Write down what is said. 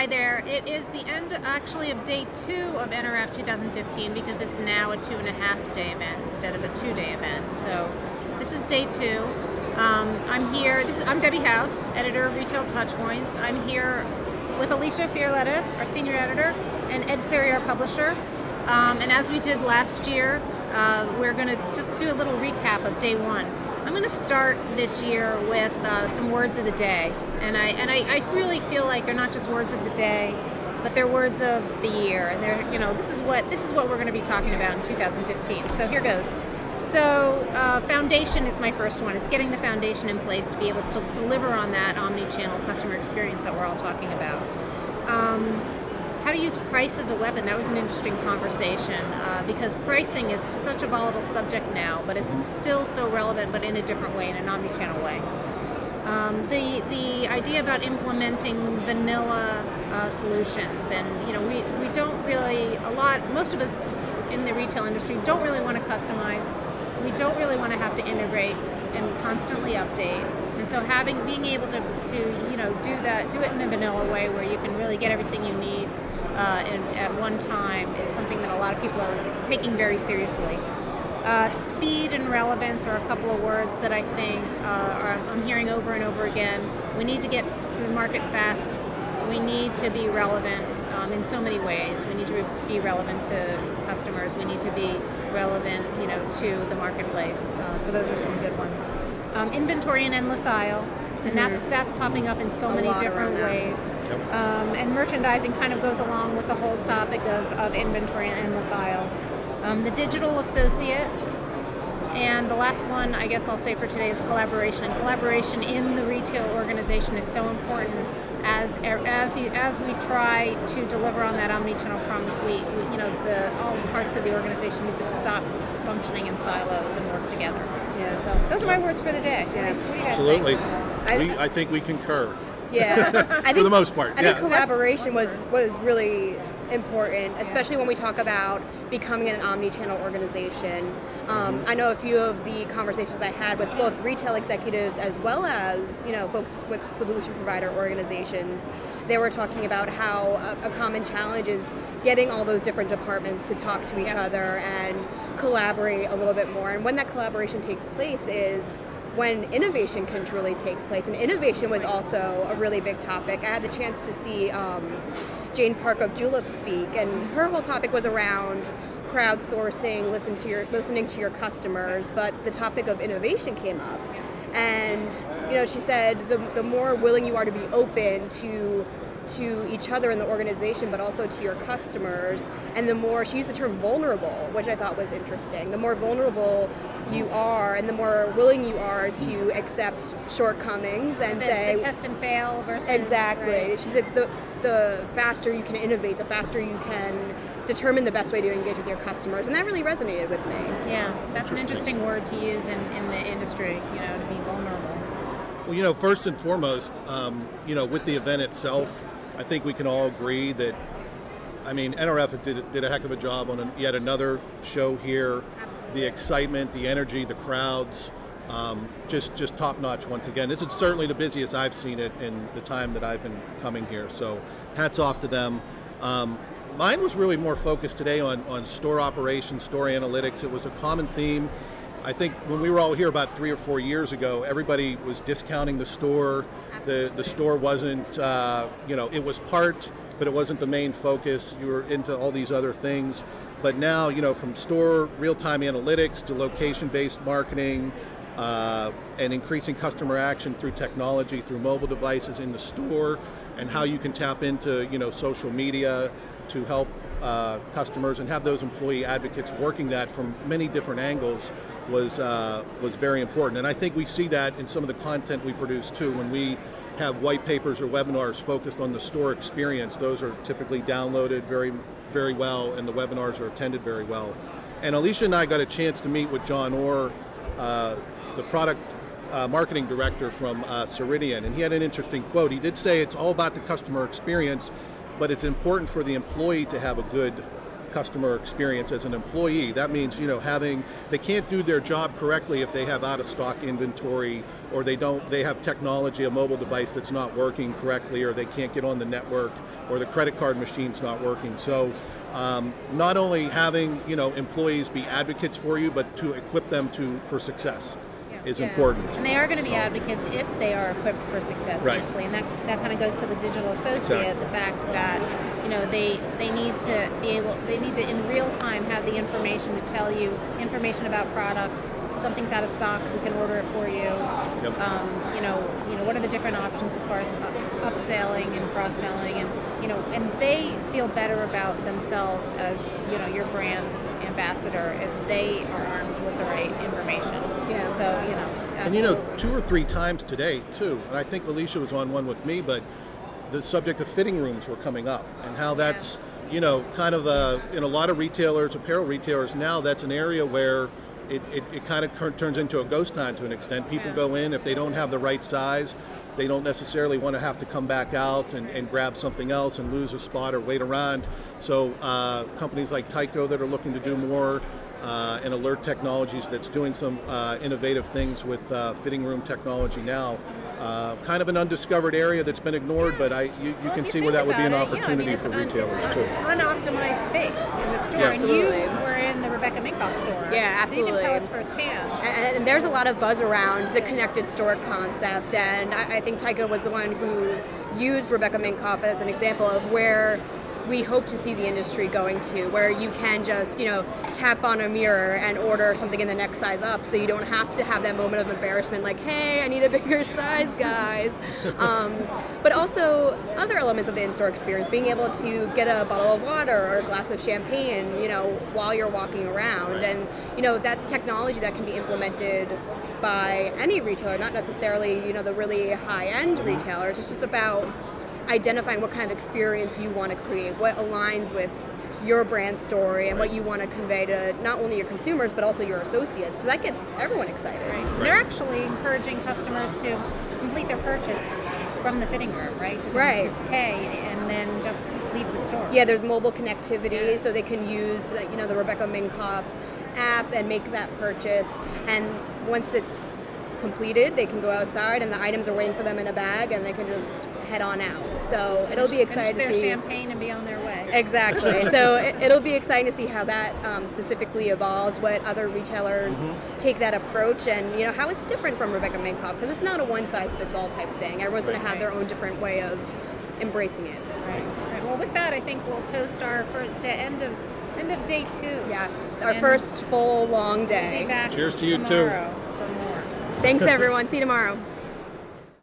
Hi there. It is the end, actually, of day 2 of NRF 2015 because it's now a 2.5-day event instead of a 2-day event. So this is day 2. I'm here. I'm Debbie House, editor of Retail TouchPoints. I'm here with Alicia Fiorletta, our senior editor, and Ed Cleary, our publisher. And as we did last year, we're going to just do a little recap of day 1. I'm going to start this year with some words of the day, and I really feel like they're not just words of the day, but they're words of the year, and they're, you know, this is what we're going to be talking about in 2015. So here goes. So foundation is my first one. It's getting the foundation in place to be able to deliver on that omni-channel customer experience that we're all talking about. How to use price as a weapon, that was an interesting conversation because pricing is such a volatile subject now, but it's still so relevant, but in a different way, in an omni-channel way. The idea about implementing vanilla solutions, and you know, we don't really, most of us in the retail industry don't really want to customize. We don't really want to have to integrate and constantly update. And so being able to you know, do it in a vanilla way where you can really get everything you need at one time is something that a lot of people are taking very seriously. Speed and relevance are a couple of words that I think I'm hearing over and over again. We need to get to the market fast. We need to be relevant in so many ways. We need to be relevant to customers. We need to be relevant, you know, to the marketplace. So those are some good ones. Inventory and endless aisle. And that's popping up in so many different ways. Yep. And merchandising kind of goes along with the whole topic of inventory and endless aisle. The digital associate, and the last one I guess I'll say for today is collaboration. And collaboration in the retail organization is so important as we try to deliver on that omni-channel promise. We you know, all parts of the organization need to stop functioning in silos and work together. Yeah. So those are my words for the day. Yeah. What do you guys Absolutely. think? I think we concur. Yeah, for the most part. I think collaboration was really important, especially when we talk about becoming an omni-channel organization. I know a few of the conversations I had with both retail executives as well as, you know, folks with solution provider organizations. They were talking about how a common challenge is getting all those different departments to talk to each other and collaborate a little bit more. And when that collaboration takes place is when innovation can truly take place. And innovation was also a really big topic. I had the chance to see Jane Park of Julep speak, and her whole topic was around crowdsourcing, listening to your customers, but the topic of innovation came up. And you know, she said the more willing you are to be open to each other in the organization, but also to your customers, and the more, she used the term vulnerable, which I thought was interesting. The more vulnerable you are, and the more willing you are to accept shortcomings and say the test and fail versus exactly. Right. She said the faster you can innovate, the faster you can determine the best way to engage with your customers, and that really resonated with me. Yeah, that's an interesting word to use in the industry. You know, to be vulnerable. Well, you know, first and foremost, you know, with the event itself, I think we can all agree that, I mean, NRF did a heck of a job on yet another show here. Absolutely. The excitement, the energy, the crowds, just top notch once again. This is certainly the busiest I've seen it in the time that I've been coming here. So hats off to them. Mine was really more focused today on store operations, store analytics. It was a common theme. I think when we were all here about 3 or 4 years ago, everybody was discounting the store. The store wasn't, you know, it was part, but it wasn't the main focus. You were into all these other things. But now, you know, from store real-time analytics to location-based marketing and increasing customer action through technology, through mobile devices in the store, and how you can tap into, you know, social media to help customers and have those employee advocates working that from many different angles was very important. And I think we see that in some of the content we produce too. When we have white papers or webinars focused on the store experience, those are typically downloaded very, very well, and the webinars are attended very well. And Alicia and I got a chance to meet with John Orr, the product marketing director from Ceridian, and he had an interesting quote. He did say it's all about the customer experience, but it's important for the employee to have a good customer experience as an employee. That means, you know, they can't do their job correctly if they have out of stock inventory, or they have technology, a mobile device that's not working correctly, or they can't get on the network, or the credit card machine's not working. So not only having, you know, employees be advocates for you, but to equip them for success is important. And they are going to be advocates if they are equipped for success, basically. And that kind of goes to the digital associate, the fact that, you know, they need to in real time have the information to tell you information about products. If something's out of stock, we can order it for you. You know, what are the different options as far as upselling and cross-selling, and they feel better about themselves as, you know, your brand ambassador if they are armed with the right information. Yeah. So, you know, absolutely. And, you know, 2 or 3 times today too, and I think Alicia was on one with me, but the subject of fitting rooms were coming up, and how that's, you know, kind of in a lot of retailers, apparel retailers now, that's an area where it kind of turns into a ghost town to an extent. People go in, if they don't have the right size, they don't necessarily want to have to come back out and grab something else and lose a spot or wait around. So companies like Tyco that are looking to do more, and Alert Technologies that's doing some innovative things with fitting room technology now. Kind of an undiscovered area that's been ignored, but you can see where that would be an opportunity for retailers too. It's unoptimized space in the store, and you were in the Rebecca Minkoff store. Yeah, absolutely. So you can tell us firsthand. And there's a lot of buzz around the connected store concept, and I think Tyco was the one who used Rebecca Minkoff as an example of where we hope to see the industry going to, where you can just, you know, tap on a mirror and order something in the next size up, so you don't have to have that moment of embarrassment like, hey, I need a bigger size, guys. But also other elements of the in-store experience, being able to get a bottle of water or a glass of champagne, you know, while you're walking around. And, you know, that's technology that can be implemented by any retailer, not necessarily, you know, the really high-end retailers. It's just about identifying what kind of experience you want to create, what aligns with your brand story and what you want to convey to not only your consumers but also your associates, because that gets everyone excited. They're actually encouraging customers to complete their purchase from the fitting room, right? To pay and then just leave the store. Yeah, there's mobile connectivity, so they can use, you know, the Rebecca Minkoff app and make that purchase, and once it's completed, they can go outside and the items are waiting for them in a bag, and they can just head on out. So it'll be exciting to see. Finish their champagne and be on their way. Exactly. So it'll be exciting to see how that specifically evolves, what other retailers take that approach, and, you know, how it's different from Rebecca Minkoff, because it's not a one-size-fits-all type thing. Everyone's going to have their own different way of embracing it. Right. Well, with that, I think we'll toast our end of day 2. Yes, our first full long day. We'll be back Cheers to you too. for more. Thanks, everyone. See you tomorrow.